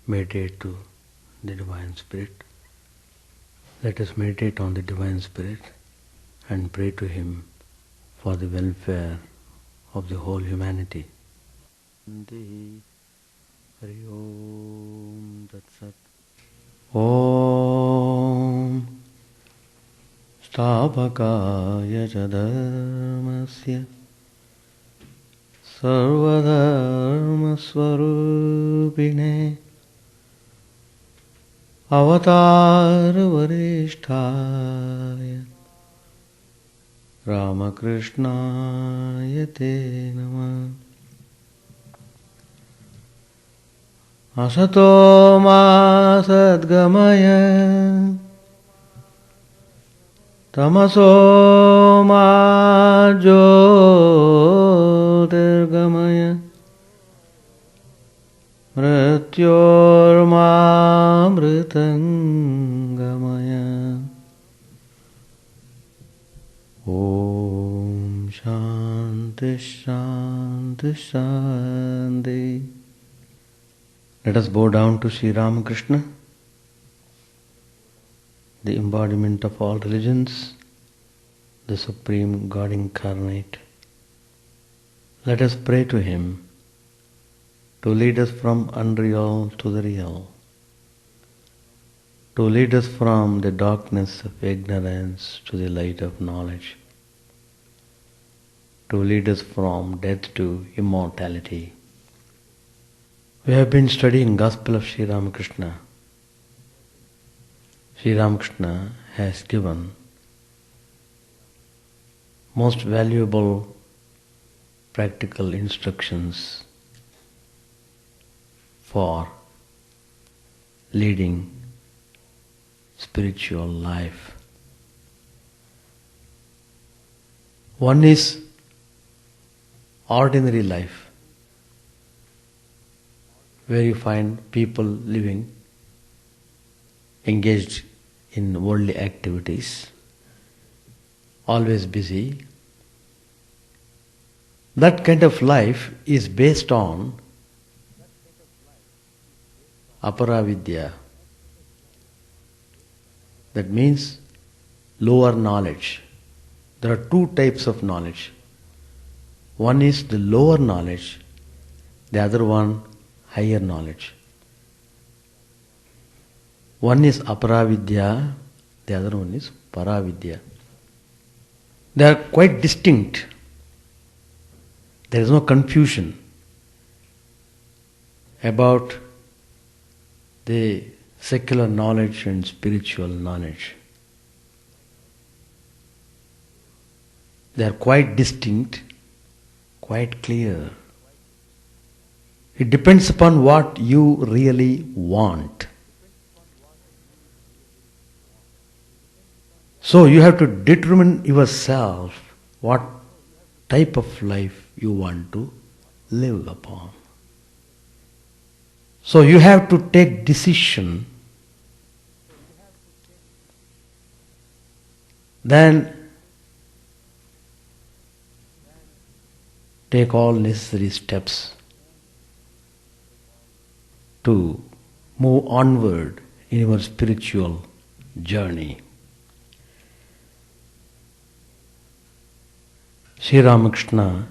meditate to the Divine Spirit. Let us meditate on the Divine Spirit and pray to Him for the welfare of the whole humanity. Hari Om Tat Sat. Om Stapakaya Dharmasya Sarvadharma Swarupine Avatar Varishtaya Ramakrishna Te Namah. Asato ma sadgamaya tamaso ma jyotirgamaya mrityor ma mritangamaya. Om Shanti Shanti Shanti. Let us bow down to Sri Ramakrishna, the embodiment of all religions, the Supreme God Incarnate. Let us pray to Him to lead us from unreal to the real, to lead us from the darkness of ignorance to the light of knowledge, to lead us from death to immortality. We have been studying Gospel of Sri Ramakrishna. Sri Ramakrishna has given most valuable practical instructions for leading spiritual life. One is ordinary life, where you find people living engaged in worldly activities, always busy. That kind of life is based on aparavidya. That means lower knowledge. There are two types of knowledge. One is the lower knowledge, the other one higher knowledge. One is aparavidya, the other one is paravidya. They are quite distinct. There is no confusion about the secular knowledge and spiritual knowledge. They are quite distinct, quite clear. It depends upon what you really want. So you have to determine yourself what type of life you want to live upon. So you have to take decision, then take all necessary steps to move onward in your spiritual journey. Sri Ramakrishna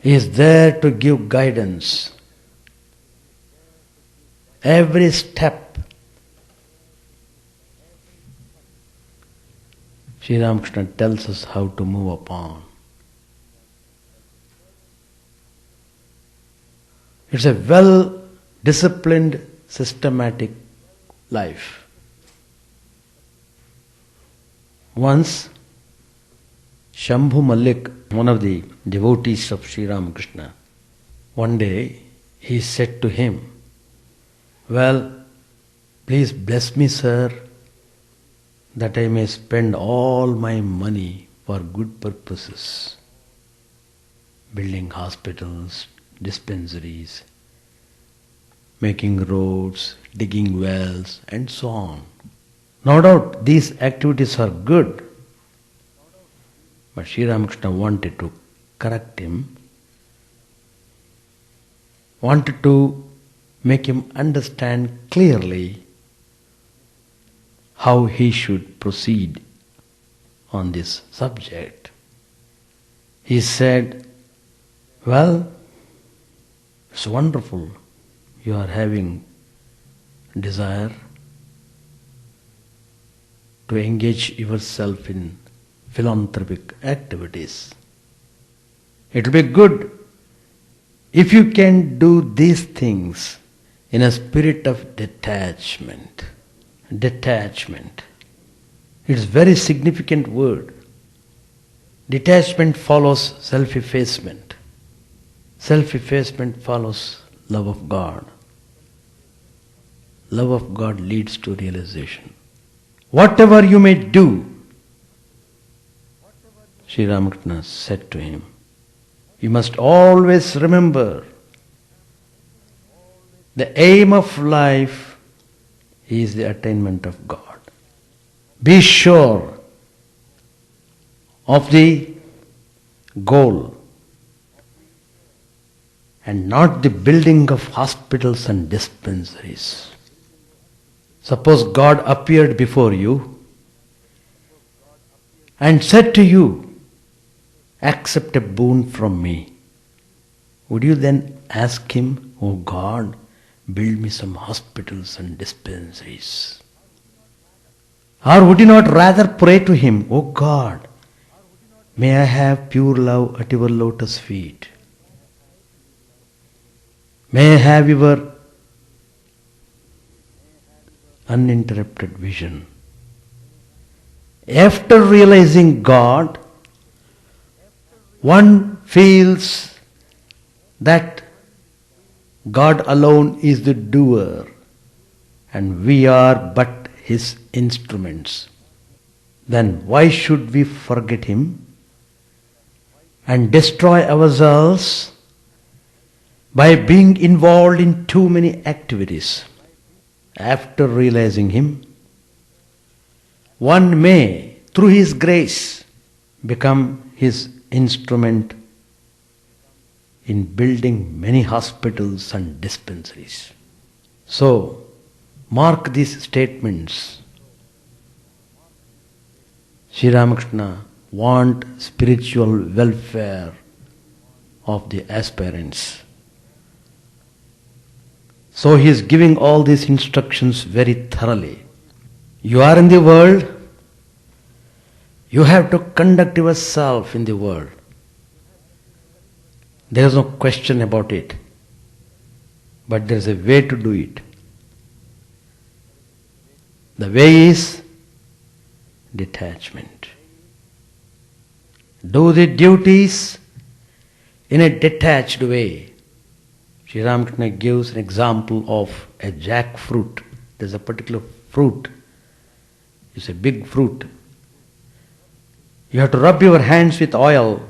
is there to give guidance. Every step Sri Ramakrishna tells us how to move upon. It's a well-disciplined, systematic life. Once, Shambhu Malik, one of the devotees of Sri Ramakrishna, one day he said to him, "Well, please bless me, sir, that I may spend all my money for good purposes, building hospitals, dispensaries, making roads, digging wells, and so on." No doubt these activities are good, but Sri Ramakrishna wanted to correct him, wanted to make him understand clearly how he should proceed on this subject. He said, well, it's wonderful. You are having desire to engage yourself in philanthropic activities. It will be good if you can do these things in a spirit of detachment. Detachment. It's a very significant word. Detachment follows self-effacement. Self-effacement follows love of God. Love of God leads to realization. Whatever you may do, Sri Ramakrishna said to him, you must always remember the aim of life is the attainment of God. Be sure of the goal and not the building of hospitals and dispensaries. Suppose God appeared before you and said to you, accept a boon from me. Would you then ask him, oh God, build me some hospitals and dispensaries? Or would you not rather pray to him, oh God, may I have pure love at your lotus feet. May I have your uninterrupted vision. After realizing God, one feels that God alone is the doer and we are but his instruments. Then why should we forget him and destroy ourselves by being involved in too many activities? After realizing him, one may, through his grace, become his instrument in building many hospitals and dispensaries. So, mark these statements. Sri Ramakrishna want spiritual welfare of the aspirants. So he is giving all these instructions very thoroughly. You are in the world, you have to conduct yourself in the world. There is no question about it. But there is a way to do it. The way is detachment. Do the duties in a detached way. Sri Ramakrishna gives an example of a jackfruit. There is a particular fruit. It's a big fruit. You have to rub your hands with oil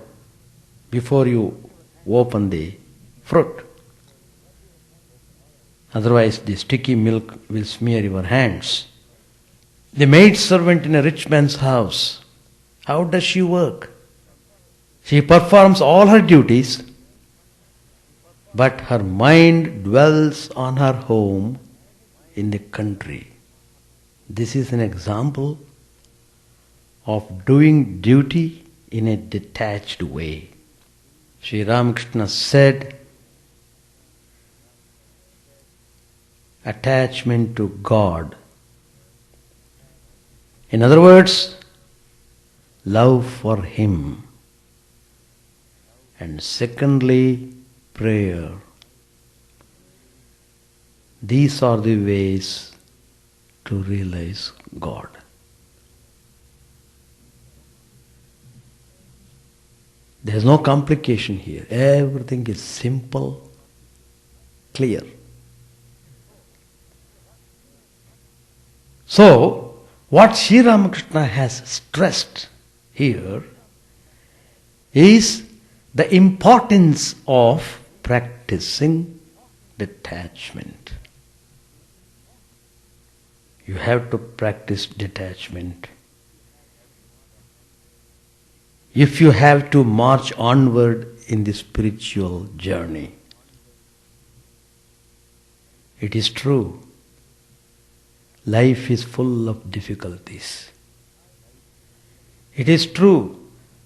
before you open the fruit. Otherwise the sticky milk will smear your hands. The maid servant in a rich man's house, how does she work? She performs all her duties, but her mind dwells on her home in the country. This is an example of doing duty in a detached way. Sri Ramakrishna said, attachment to God. In other words, love for Him. And secondly, prayer. These are the ways to realize God. There is no complication here. Everything is simple, clear. So, what Sri Ramakrishna has stressed here is the importance of practicing detachment. You have to practice detachment. If you have to march onward in the spiritual journey. It is true. Life is full of difficulties. It is true.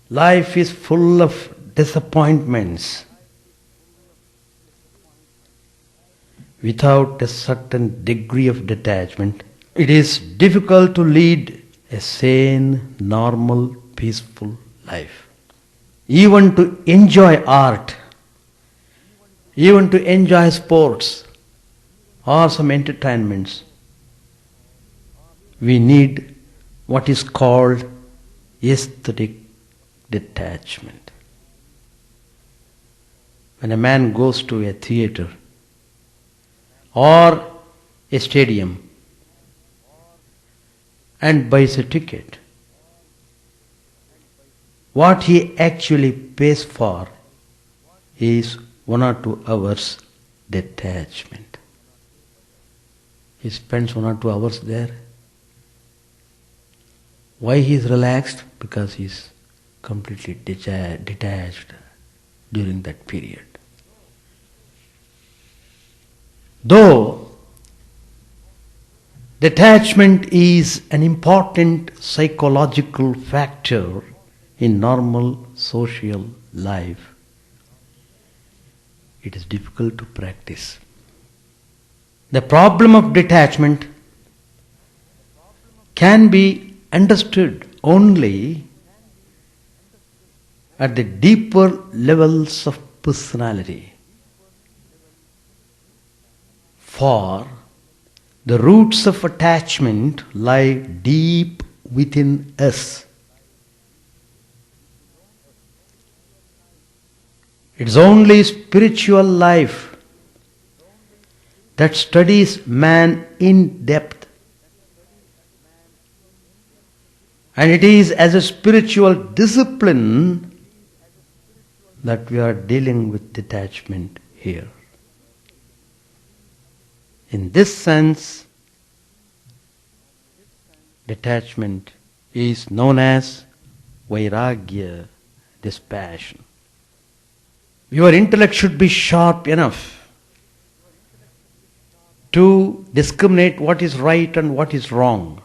Life is full of disappointments. Without a certain degree of detachment, it is difficult to lead a sane, normal, peaceful life. Even to enjoy art, even to enjoy sports or some entertainments, we need what is called aesthetic detachment. When a man goes to a theater or a stadium and buys a ticket, what he actually pays for is 1 or 2 hours detachment. He spends 1 or 2 hours there. Why he is relaxed? Because he is completely detached during that period. Though detachment is an important psychological factor in normal social life, it is difficult to practice. The problem of detachment can be understood only at the deeper levels of personality. For the roots of attachment lie deep within us. It's only spiritual life that studies man in depth. And it is as a spiritual discipline that we are dealing with detachment here. In this sense, detachment is known as vairagya, dispassion. Your intellect should be sharp enough to discriminate what is right and what is wrong.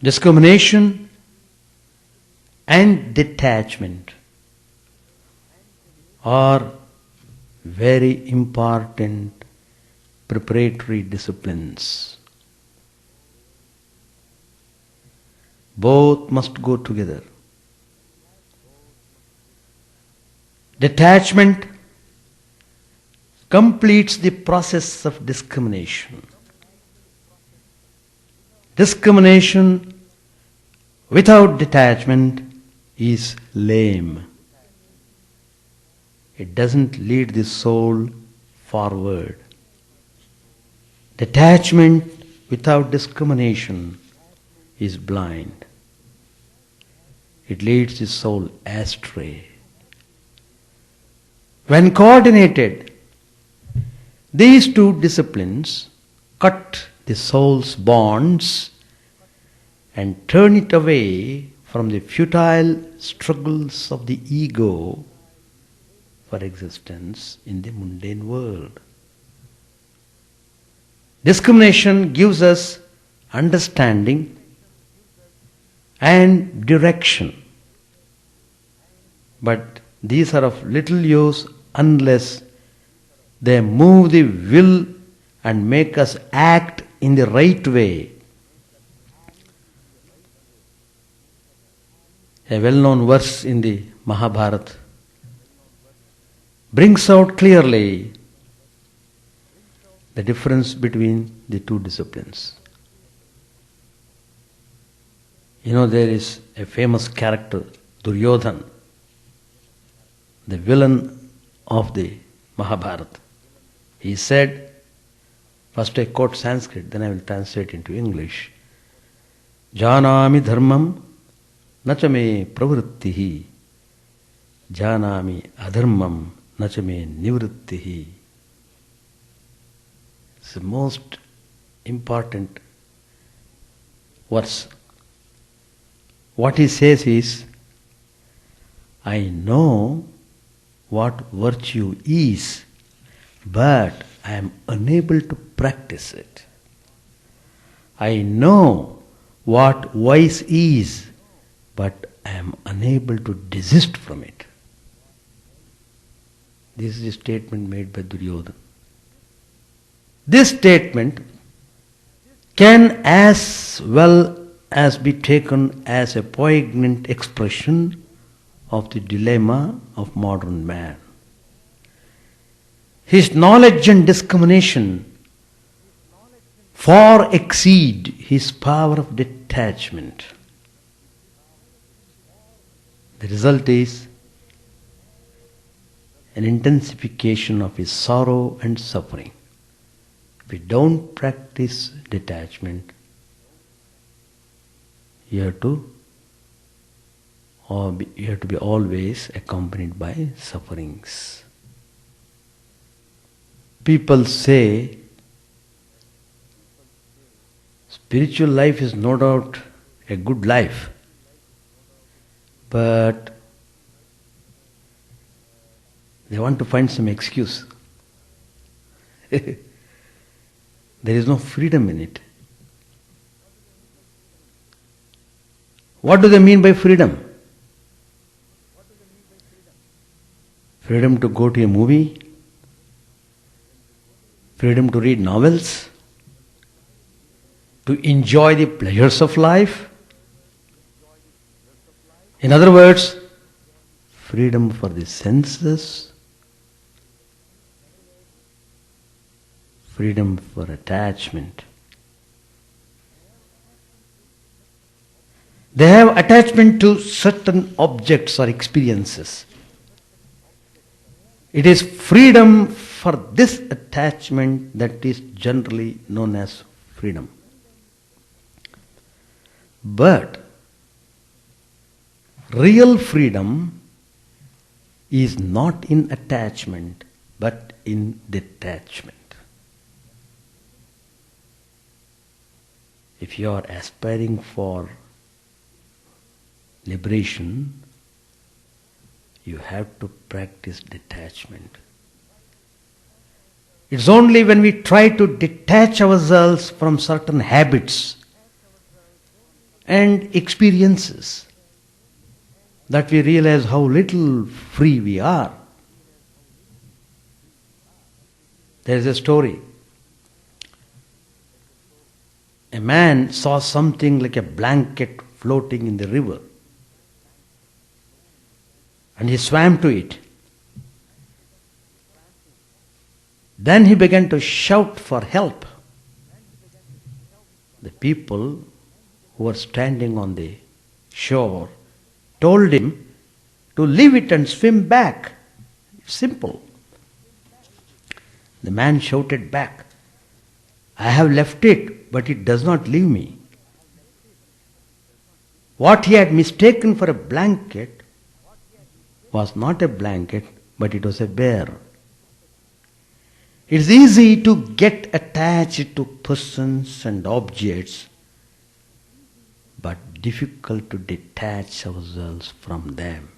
Discrimination and detachment are very important preparatory disciplines. Both must go together. Detachment completes the process of discrimination. Discrimination without detachment is lame. It doesn't lead the soul forward. Detachment without discrimination is blind. It leads the soul astray. When coordinated, these two disciplines cut the soul's bonds and turn it away from the futile struggles of the ego for existence in the mundane world. Discrimination gives us understanding and direction, but these are of little use unless they move the will and make us act in the right way. A well-known verse in the Mahabharata brings out clearly the difference between the two disciplines. You know, there is a famous character, Duryodhana, the villain of the Mahabharata. He said, first I quote Sanskrit, then I will translate into English. Janami dharmam nacha me pravrittihi, janami adharmam nacha me nivrittihi. It's the most important verse. What he says is, I know what virtue is, but I am unable to practice it. I know what vice is, but I am unable to desist from it. This is a statement made by Duryodhana. This statement can as well as be taken as a poignant expression of the dilemma of modern man. His knowledge and discrimination far exceed his power of detachment. The result is an intensification of his sorrow and suffering. If we don't practice detachment, you have to be always accompanied by sufferings. People say spiritual life is no doubt a good life, but they want to find some excuse. There is no freedom in it. What do they mean by freedom? Freedom to go to a movie? Freedom to read novels? To enjoy the pleasures of life? In other words, freedom for the senses, freedom for attachment. They have attachment to certain objects or experiences. It is freedom for this attachment that is generally known as freedom. But real freedom is not in attachment, but in detachment. If you are aspiring for liberation, you have to practice detachment. It's only when we try to detach ourselves from certain habits and experiences that we realize how little free we are. There is a story. A man saw something like a blanket floating in the river, and he swam to it. Then he began to shout for help. The people who were standing on the shore told him to leave it and swim back. Simple. The man shouted back, "I have left it, but it does not leave me." What he had mistaken for a blanket was not a blanket, but it was a bear. It's easy to get attached to persons and objects, but difficult to detach ourselves from them.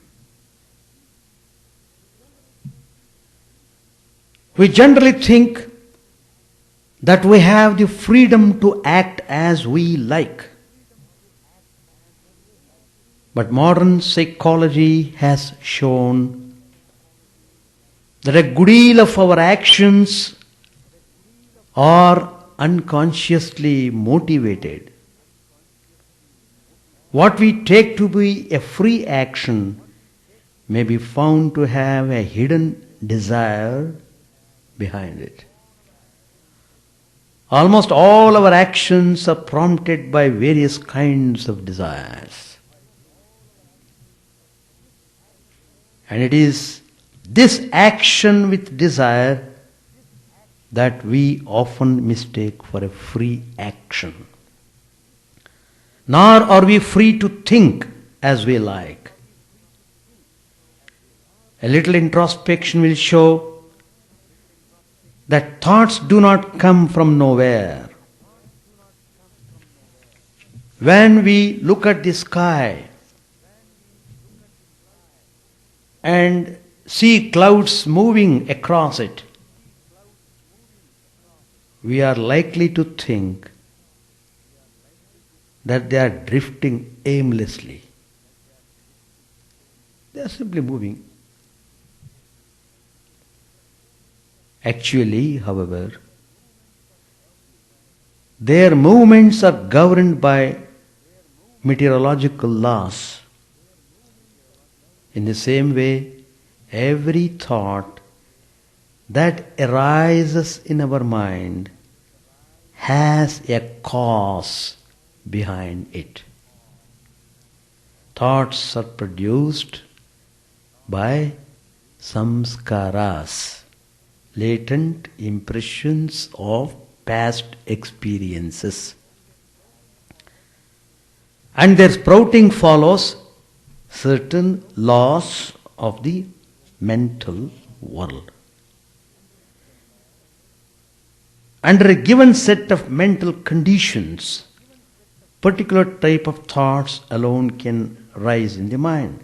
We generally think that we have the freedom to act as we like. But modern psychology has shown that a good deal of our actions are unconsciously motivated. What we take to be a free action may be found to have a hidden desire behind it. Almost all our actions are prompted by various kinds of desires. And it is this action with desire that we often mistake for a free action. Nor are we free to think as we like. A little introspection will show that thoughts do not come from nowhere. When we look at the sky and see clouds moving across it, we are likely to think that they are drifting aimlessly. They are simply moving. Actually, however, their movements are governed by meteorological laws. In the same way, every thought that arises in our mind has a cause behind it. Thoughts are produced by samskaras, latent impressions of past experiences. And their sprouting follows certain laws of the mental world. Under a given set of mental conditions, particular type of thoughts alone can rise in the mind.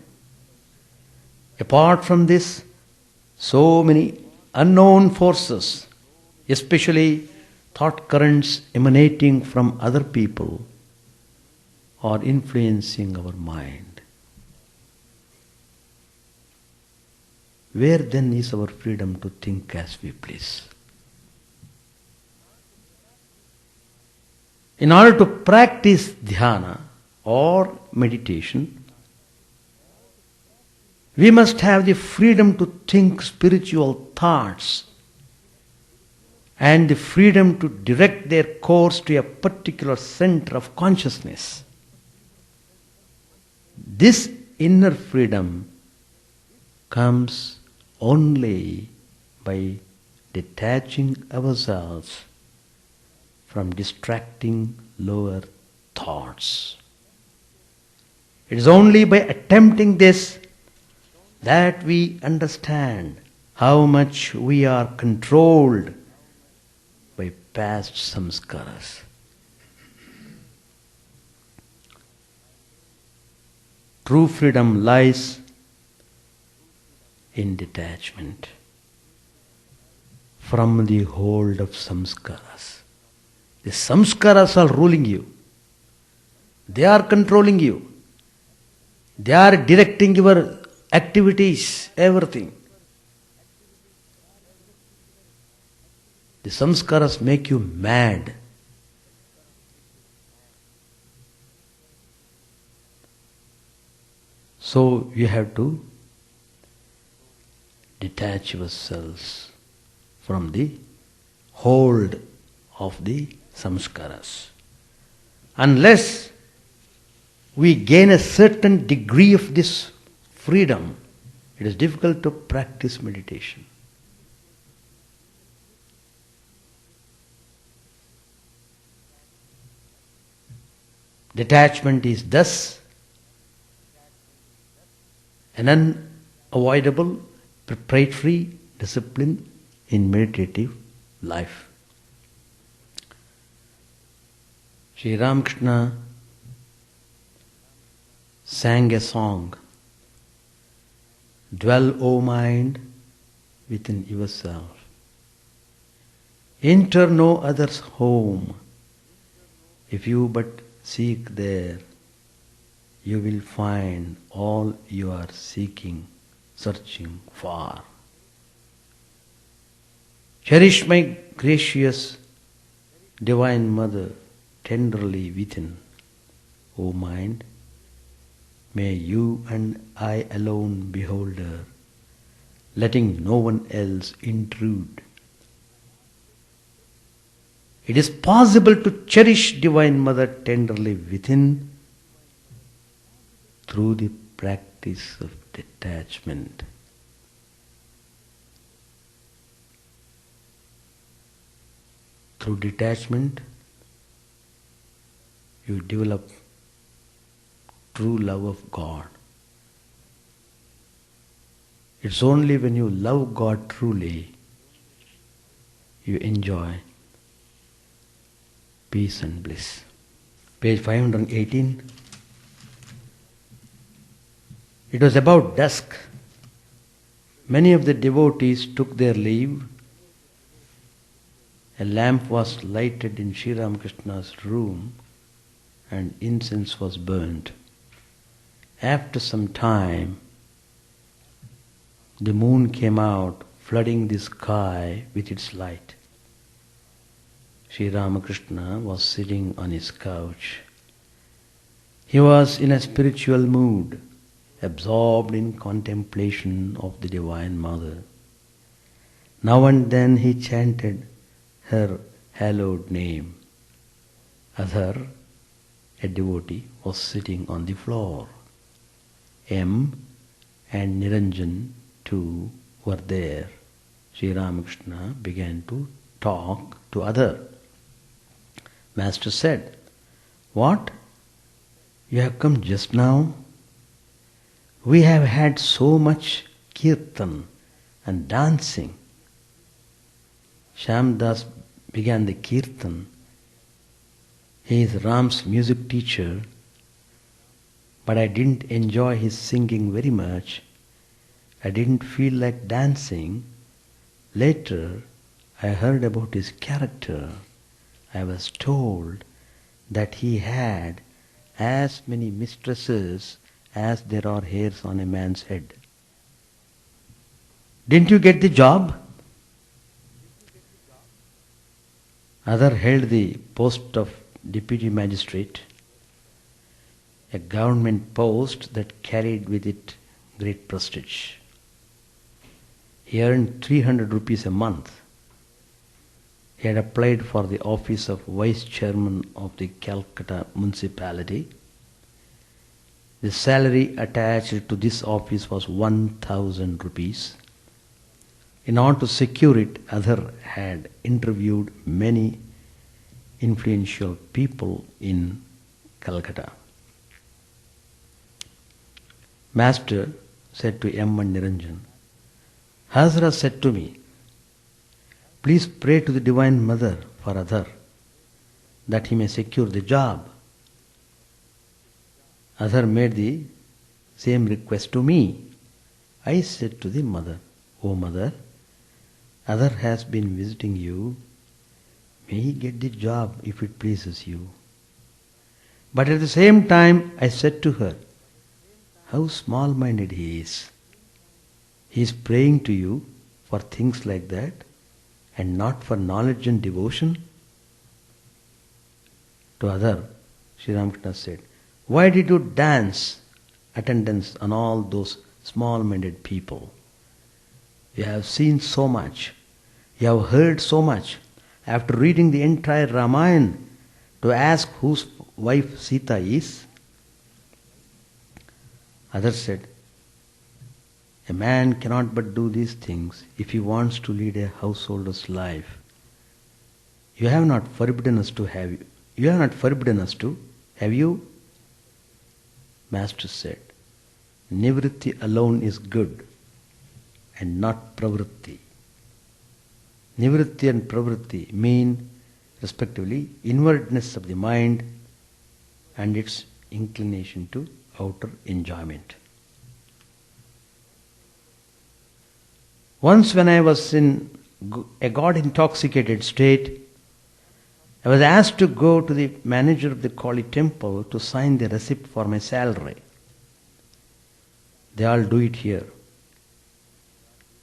Apart from this, so many unknown forces, especially thought currents emanating from other people, are influencing our mind. Where then is our freedom to think as we please? In order to practice dhyana or meditation, we must have the freedom to think spiritual thoughts and the freedom to direct their course to a particular center of consciousness. This inner freedom comes only by detaching ourselves from distracting lower thoughts. It is only by attempting this that we understand how much we are controlled by past samskaras. True freedom lies in detachment from the hold of samskaras. The samskaras are ruling you. They are controlling you. They are directing your activities, everything. The samskaras make you mad. So you have to detach yourselves from the hold of the samskaras. Unless we gain a certain degree of this freedom, it is difficult to practice meditation. Detachment is thus an unavoidable preparatory discipline in meditative life. Sri Ramakrishna sang a song, "Dwell, O mind, within yourself. Enter no other's home. If you but seek there, you will find all you are seeking, searching for. Cherish my gracious Divine Mother tenderly within, O mind. May you and I alone behold her, letting no one else intrude." It is possible to cherish Divine Mother tenderly within through the practice of detachment. Through detachment, you develop true love of God. It's only when you love God truly you enjoy peace and bliss. Page 518. It was about dusk Many of the devotees took their leave. A lamp was lighted in Sri Ramakrishna's room and incense was burnt. After some time, the moon came out, flooding the sky with its light. Sri Ramakrishna was sitting on his couch. He was in a spiritual mood, absorbed in contemplation of the Divine Mother. Now and then he chanted her hallowed name. Adhar, a devotee, was sitting on the floor. M and Niranjan too were there. Sri Ramakrishna began to talk to Adhar. Master said, "What? You have come just now? We have had so much kirtan and dancing." Shyamdas began the kirtan. He is Ram's music teacher, but I didn't enjoy his singing very much. I didn't feel like dancing. Later, I heard about his character. I was told that he had as many mistresses as there are hairs on a man's head. Didn't you get the job? Other held the post of deputy magistrate, a government post that carried with it great prestige. He earned 300 rupees a month. He had applied for the office of vice chairman of the Calcutta municipality. The salary attached to this office was 1,000 rupees. In order to secure it, Adhar had interviewed many influential people in Calcutta. Master said to M. and Niranjan, "Hazra said to me, please pray to the Divine Mother for Adhar, that he may secure the job." Adhar made the same request to me. I said to the mother, "O Mother, Adhar has been visiting you. May he get the job if it pleases you." But at the same time I said to her, "How small-minded he is. He is praying to you for things like that and not for knowledge and devotion." To Adhar, Sri Ramakrishna said, "Why did you dance attendance on all those small-minded people? You have seen so much. You have heard so much. After reading the entire Ramayana, to ask whose wife Sita is?" Adhar said, "A man cannot but do these things if he wants to lead a householder's life. You have not forbidden us to, have you?" Master said, "Nivritti alone is good and not pravritti." Nivritti and pravritti mean, respectively, inwardness of the mind and its inclination to outer enjoyment. Once when I was in a God-intoxicated state, I was asked to go to the manager of the Kali temple to sign the receipt for my salary. They all do it here.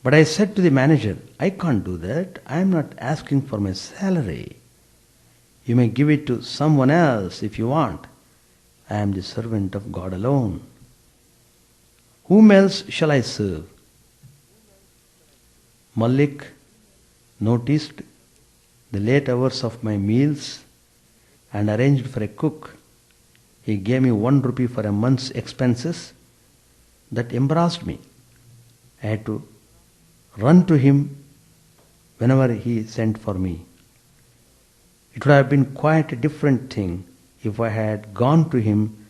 But I said to the manager, "I can't do that. I am not asking for my salary. You may give it to someone else if you want. I am the servant of God alone. Whom else shall I serve?" Malik noticed the late hours of my meals and arranged for a cook. He gave me 1 rupee for a month's expenses. That embarrassed me. I had to run to him whenever he sent for me. It would have been quite a different thing if I had gone to him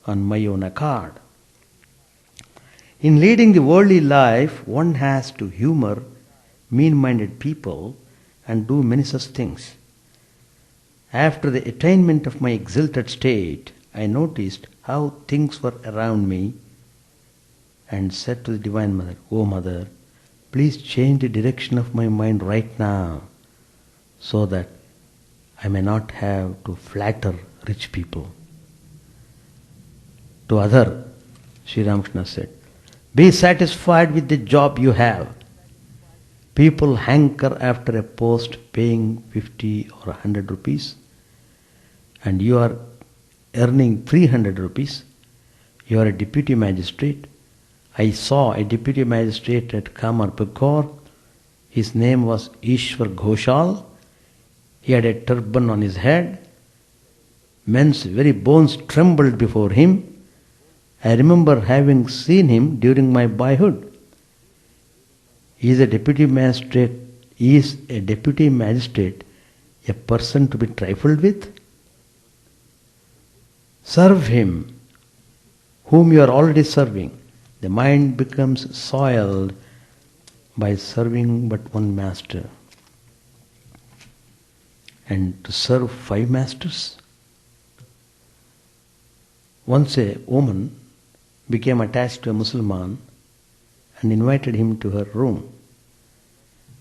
on my own account. In leading the worldly life, one has to humor mean-minded people and do many such things. After the attainment of my exalted state, I noticed how things were around me and said to the Divine Mother, "O Mother, please change the direction of my mind right now so that I may not have to flatter rich people. To other, Sri Ramakrishna said, be satisfied with the job you have. People hanker after a post paying 50 or 100 rupees, and you are earning 300 rupees. You are a deputy magistrate. I saw a deputy magistrate at Kamarpur. His name was Ishwar Ghoshal. He had a turban on his head. Men's very bones trembled before him. I remember having seen him during my boyhood. He is a deputy magistrate. A person to be trifled with? Serve him, whom you are already serving. The mind becomes soiled by serving but one master. And to serve 5 masters? Once a woman became attached to a Muslim and invited him to her room.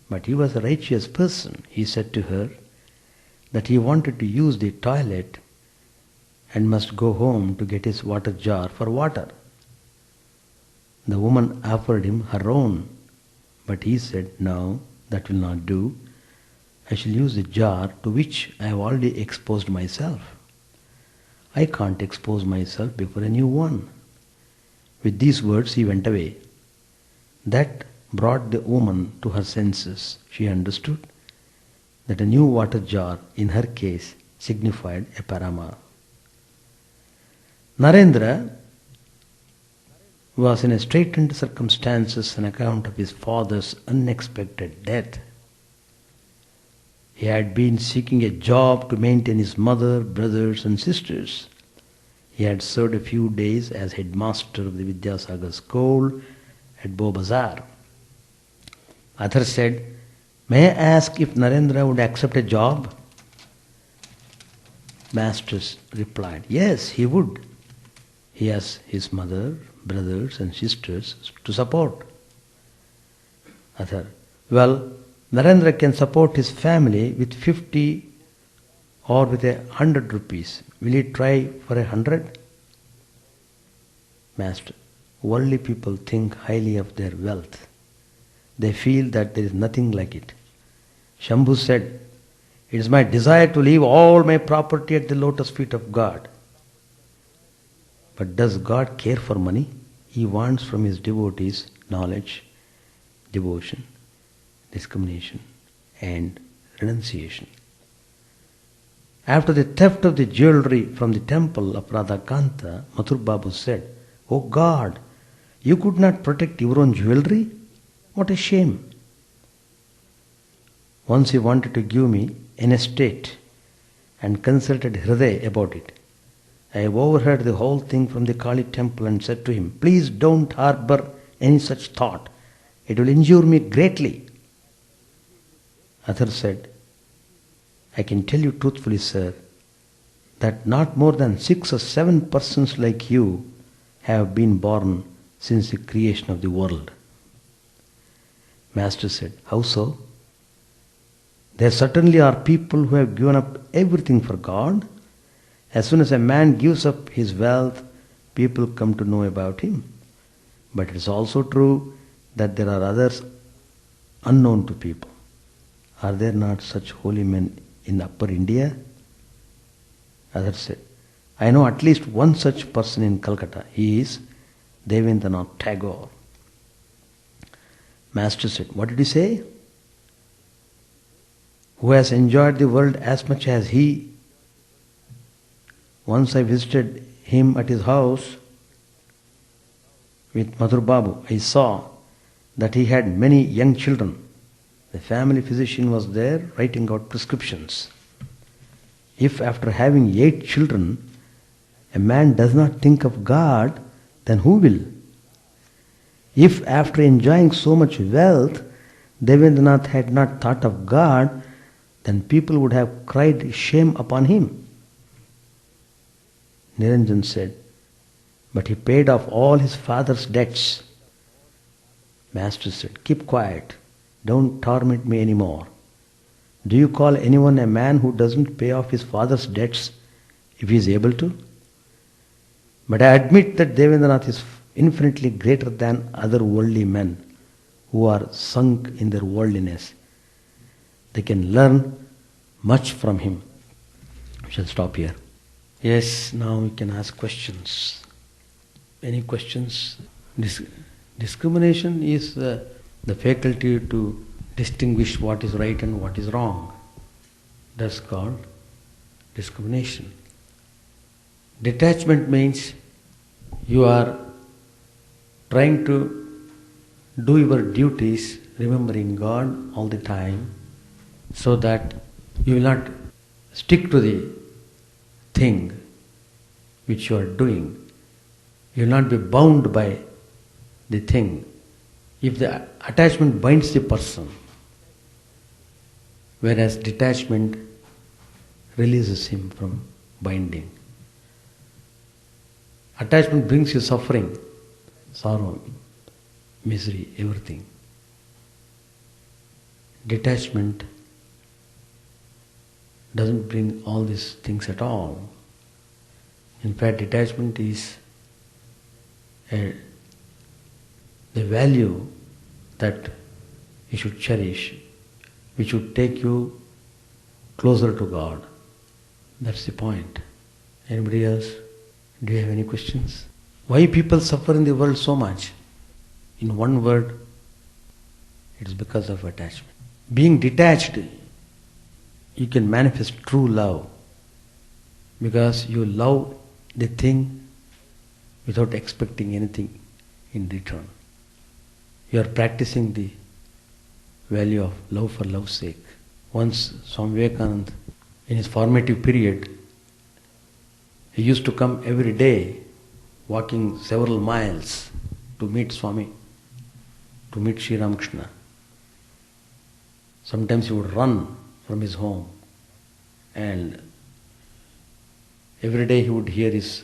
But he was a righteous person. He said to her that he wanted to use the toilet and must go home to get his water jar for water. The woman offered him her own, but he said, no, that will not do. I shall use the jar to which I have already exposed myself. I can't expose myself before a new one. With these words he went away. That brought the woman to her senses. She understood that a new water jar, in her case, signified a parama. Narendra was in a straitened circumstances on account of his father's unexpected death. He had been seeking a job to maintain his mother, brothers and sisters. He had served a few days as headmaster of the Vidyasagar school at Bobazar. Others said, may I ask if Narendra would accept a job? Masters replied, yes, he would. He has his mother, brothers and sisters to support. Other, well, Narendra can support his family with 50 or with 100 rupees. Will he try for 100? Master, worldly people think highly of their wealth. They feel that there is nothing like it. Shambhu said, it is my desire to leave all my property at the lotus feet of God. But does God care for money? He wants from his devotees knowledge, devotion, discrimination and renunciation. After the theft of the jewelry from the temple of Radhakanta, Mathur Babu said, oh God, you could not protect your own jewelry? What a shame. Once he wanted to give me an estate and consulted Hriday about it. I have overheard the whole thing from the Kali temple and said to him, please don't harbor any such thought. It will injure me greatly. Others said, I can tell you truthfully, sir, that not more than 6 or 7 persons like you have been born since the creation of the world. Master said, how so? There certainly are people who have given up everything for God. As soon as a man gives up his wealth, people come to know about him. But it is also true that there are others unknown to people. Are there not such holy men in Upper India? Others said, I know at least one such person in Calcutta. He is Devendranath Tagore. Master said, what did he say? Who has enjoyed the world as much as he? Once I visited him at his house with Madhur Babu. I saw that he had many young children. The family physician was there writing out prescriptions. If after having 8 children, a man does not think of God, then who will? If after enjoying so much wealth, Devendranath had not thought of God, then people would have cried shame upon him. Niranjan said, but he paid off all his father's debts. Master said, keep quiet. Don't torment me anymore. Do you call anyone a man who doesn't pay off his father's debts if he is able to? But I admit that Devendranath is infinitely greater than other worldly men who are sunk in their worldliness. They can learn much from him. We shall stop here. Yes, now we can ask questions. Any questions? Discrimination is the faculty to distinguish what is right and what is wrong. That's called discrimination. Detachment means you are trying to do your duties, remembering God all the time, so that you will not stick to the thing which you are doing. You will not be bound by the thing. If the attachment binds the person, whereas detachment releases him from binding. Attachment brings you suffering, sorrow, misery, everything. Detachment doesn't bring all these things at all. In fact, detachment is the value that you should cherish, which should take you closer to God. That's the point. Anybody else? Do you have any questions? Why people suffer in the world so much? In one word, it's because of attachment. Being detached, you can manifest true love because you love the thing without expecting anything in return. You are practicing the value of love for love's sake. Once Swami Vivekananda, in his formative period, he used to come every day, walking several miles to meet Swami, to meet Sri Ramakrishna. Sometimes he would run from his home, and every day he would hear his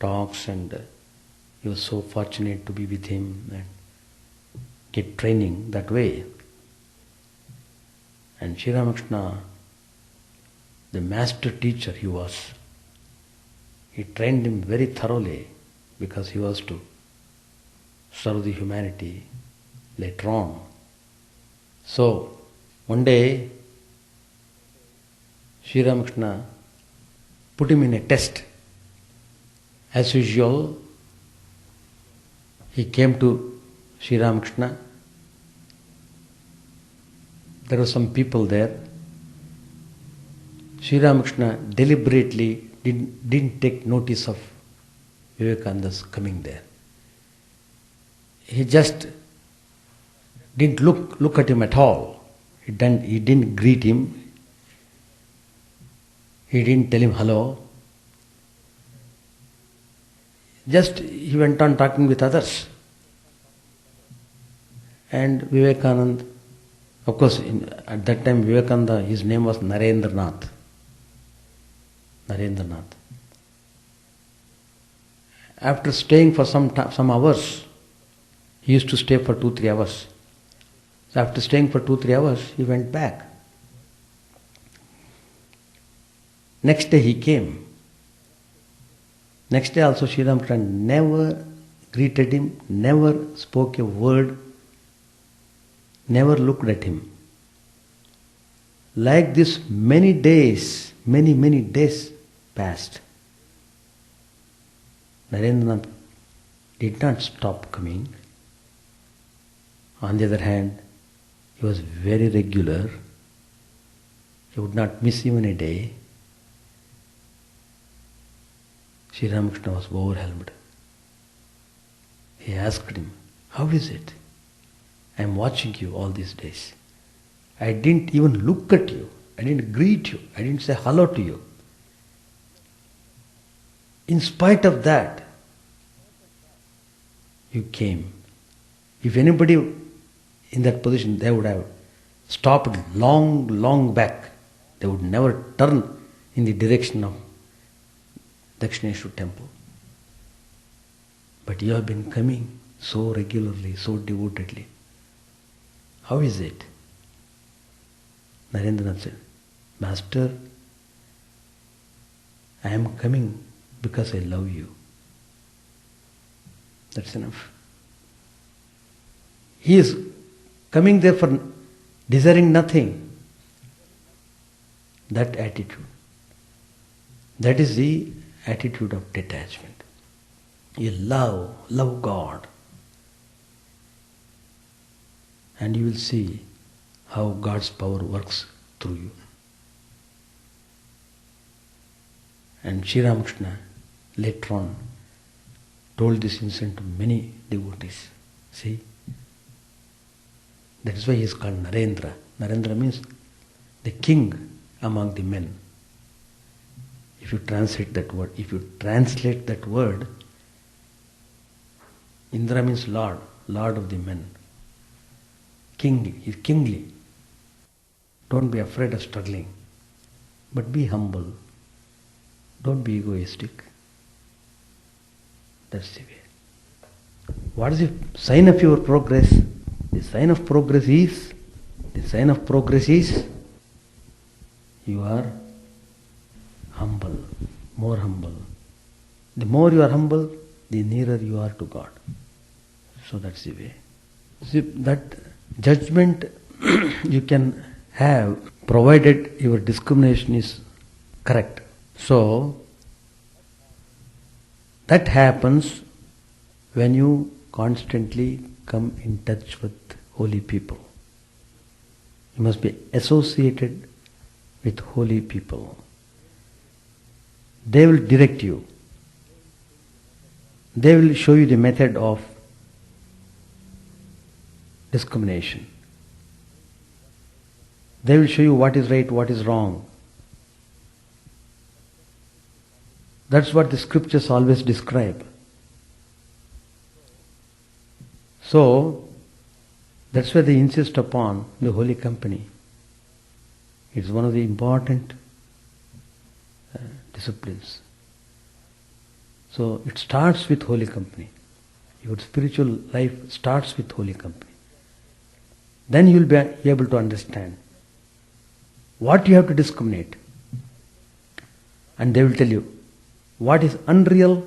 talks, and he was so fortunate to be with him and get training that way. And Sri Ramakrishna, the master teacher he was, he trained him very thoroughly because he was to serve the humanity later on. So, one day, Sri Ramakrishna put him in a test. As usual, he came to Sri Ramakrishna. There were some people there. Sri Ramakrishna deliberately didn't take notice of Vivekananda's coming there. He just didn't look at him at all. He didn't greet him. He didn't tell him hello. Just he went on talking with others. And Vivekananda, of course, at that time Vivekananda, his name was Narendranath. After staying for some hours, he used to stay for 2-3 hours. So after staying for 2-3 hours, he went back. Next day he came. Next day also Sri Ramakrishna never greeted him, never spoke a word, never looked at him. Like this many days passed. Narendranath did not stop coming. On the other hand, he was very regular. He would not miss even a day. Sri Ramakrishna was overwhelmed. He asked him, "How is it? I am watching you all these days. I didn't even look at you. I didn't greet you. I didn't say hello to you. In spite of that, you came." If anybody in that position, they would have stopped long back. They would never turn in the direction of Dakshineshwar temple. But you have been coming so regularly, so devotedly. How is it? Narendra said, Master, I am coming because I love you. That's enough. He is coming there for desiring nothing. That attitude. That is the attitude of detachment. You love God. And you will see how God's power works through you. And Sri Ramakrishna later on told this incident to many devotees. See? That is why he is called Narendra. Narendra means the king among the men. If you translate that word, Indra means Lord of the men. Kingly, he is kingly. Don't be afraid of struggling, but be humble. Don't be egoistic. That's the way. What is the sign of your progress? The sign of progress is you are humble, more humble. The more you are humble, the nearer you are to God. So that's the way. See, that judgment you can have provided your discrimination is correct. So, that happens when you constantly come in touch with holy people. You must be associated with holy people. They will direct you. They will show you the method of discrimination. They will show you what is right, what is wrong. That's what the scriptures always describe. So, that's why they insist upon the holy company. It's one of the important disciplines. So, it starts with holy company. Your spiritual life starts with holy company. Then you will be able to understand what you have to discriminate. And they will tell you what is unreal,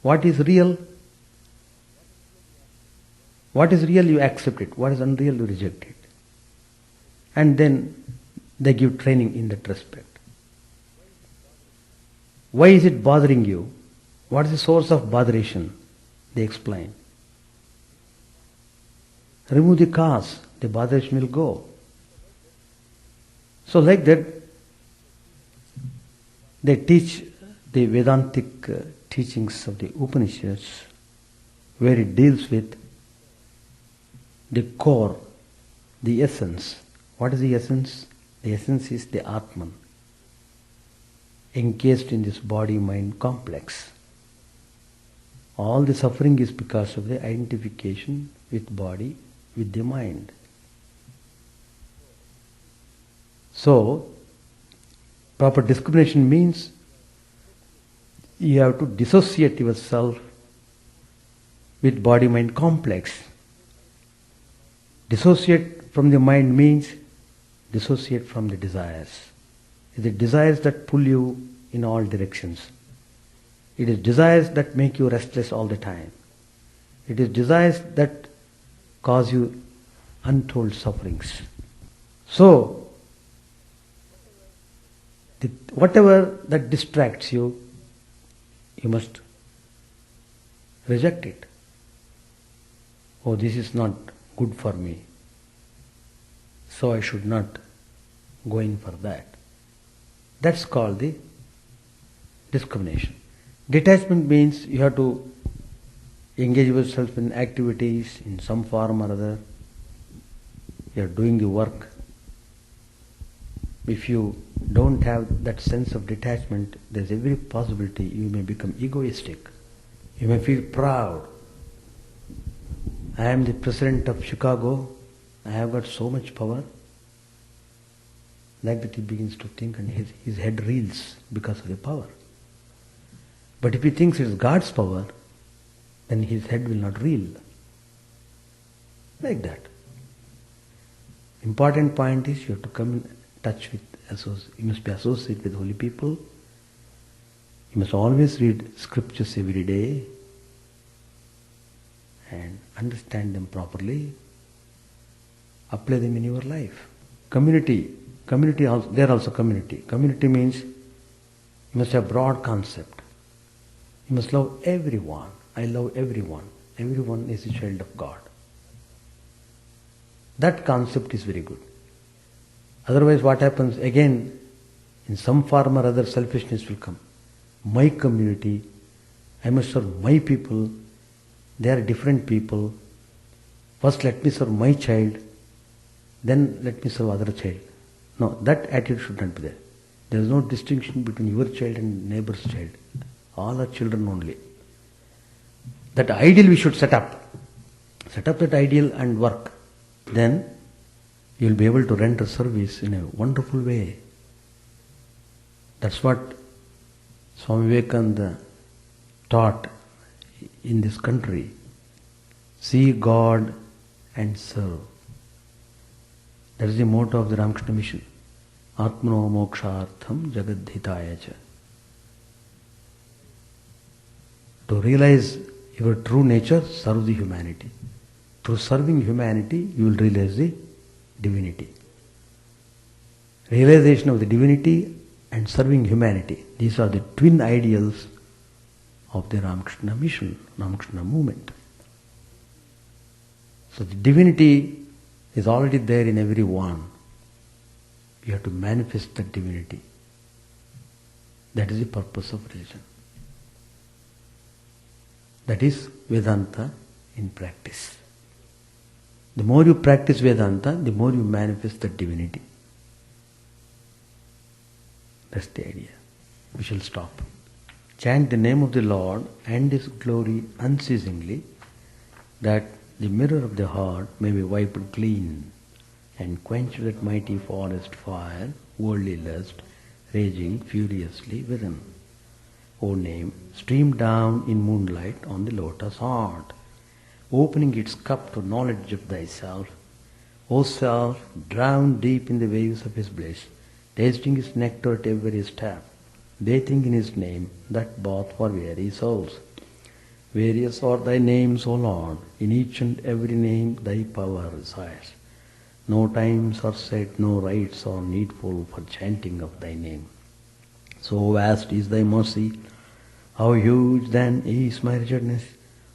what is real. What is real, you accept it. What is unreal, you reject it. And then they give training in that respect. Why is it bothering you? What is the source of botheration? They explain. Remove the cause, the botheration will go. So like that, they teach the Vedantic teachings of the Upanishads, where it deals with the core, the essence. What is the essence? The essence is the Atman, encased in this body-mind complex. All the suffering is because of the identification with body, with the mind. So, proper discrimination means you have to dissociate yourself with body-mind complex. Dissociate from the mind means dissociate from the desires. It is desires that pull you in all directions. It is desires that make you restless all the time. It is desires that cause you untold sufferings. So, whatever that distracts you, you must reject it. Oh, this is not good for me, so I should not go in for that. That's called the discrimination. Detachment means you have to engage yourself in activities in some form or other. You are doing the work. If you don't have that sense of detachment, there's every possibility you may become egoistic. You may feel proud. I am the president of Chicago. I have got so much power. Like that he begins to think and his head reels because of the power. But if he thinks it's God's power, then his head will not reel. Like that. Important point is you have to come in touch with, you must be associated with holy people. You must always read scriptures every day and understand them properly. Apply them in your life. Community also, they are also community. Community means you must have broad concept. You must love everyone. I love everyone. Everyone is a child of God. That concept is very good. Otherwise what happens? Again, in some form or other selfishness will come. My community, I must serve my people, they are different people. First let me serve my child, then let me serve other child. No, that attitude should not be there. There is no distinction between your child and neighbor's child. All are children only. That ideal we should set up. Set up that ideal and work. Then you will be able to render service in a wonderful way. That's what Swami Vivekananda taught in this country. See God and serve. That is the motto of the Ramakrishna mission. Atmano mokshartham jagadhitaya cha. To realize your true nature, serve the humanity. Through serving humanity, you will realize the divinity. Realization of the divinity and serving humanity. These are the twin ideals of the Ramakrishna mission, Ramakrishna movement. So the divinity is already there in everyone. You have to manifest that divinity. That is the purpose of religion. That is Vedanta in practice. The more you practice Vedanta, the more you manifest the divinity. That's the idea. We shall stop. Chant the name of the Lord and His glory unceasingly, that the mirror of the heart may be wiped clean and quench that mighty forest fire, worldly lust, raging furiously within. O name, stream down in moonlight on the lotus heart, opening its cup to knowledge of thyself. O self, drowned deep in the waves of His bliss, tasting His nectar at every step, bathing in His name, that bath for weary souls. Various are thy names, O Lord, in each and every name thy power resides. No times are set, no rites are needful for chanting of thy name. So vast is thy mercy, how huge then is my wretchedness,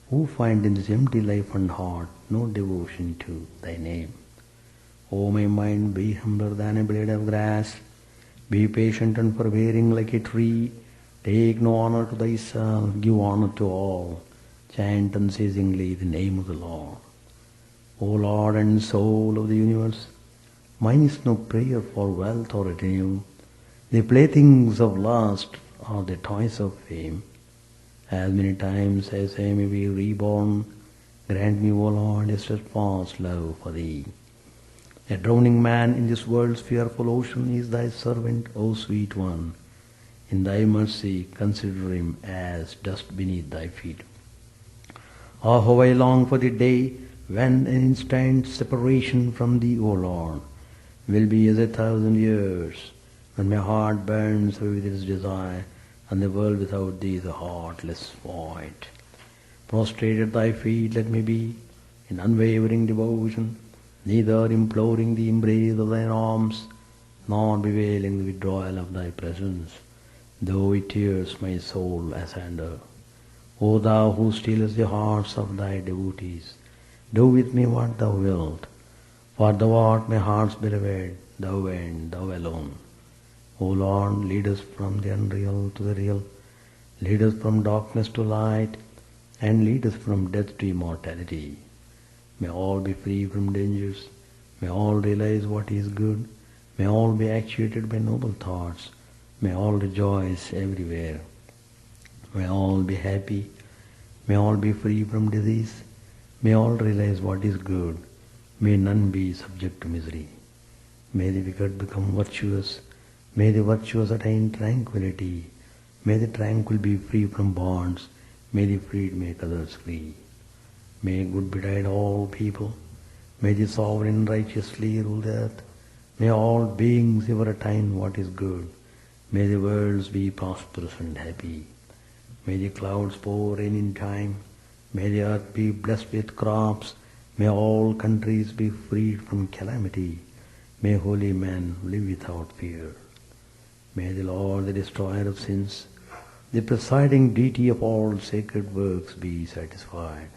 who find in this empty life and heart no devotion to thy name. O my mind, be humbler than a blade of grass, be patient and forbearing like a tree, take no honor to thyself, give honor to all, chant unceasingly the name of the Lord. O Lord and soul of the universe, mine is no prayer for wealth or retinue, the playthings of lust are the toys of fame. As many times as I may be reborn, grant me, O Lord, a steadfast love for Thee. A drowning man in this world's fearful ocean is Thy servant, O sweet one. In Thy mercy consider him as dust beneath Thy feet. Ah, how I long for the day when an instant separation from Thee, O Lord, will be as 1,000 years, when my heart burns with its desire, and the world without Thee is a heartless void. Prostrate at Thy feet let me be, in unwavering devotion, neither imploring the embrace of Thine arms, nor bewailing the withdrawal of Thy presence, though it tears my soul asunder. O Thou who stealest the hearts of Thy devotees, do with me what Thou wilt, for Thou art my heart's beloved, Thou and Thou alone. O Lord, lead us from the unreal to the real, lead us from darkness to light, and lead us from death to immortality. May all be free from dangers, may all realize what is good, may all be actuated by noble thoughts, may all rejoice everywhere, may all be happy, may all be free from disease, may all realize what is good, may none be subject to misery. May the wicked become virtuous, may the virtuous attain tranquility, may the tranquil be free from bonds, May the freed make others free. May good betide all people. May the sovereign righteously rule the earth. May all beings ever attain what is good. May the worlds be prosperous and happy. May the clouds pour rain in time. May the earth be blessed with crops. May all countries be freed from calamity. May holy men live without fear. May the Lord, the destroyer of sins, the presiding deity of all sacred works, be satisfied.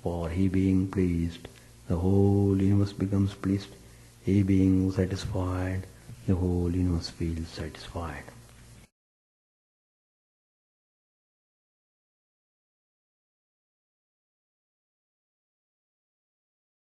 For he being pleased, the whole universe becomes pleased. He being satisfied, the whole universe feels satisfied.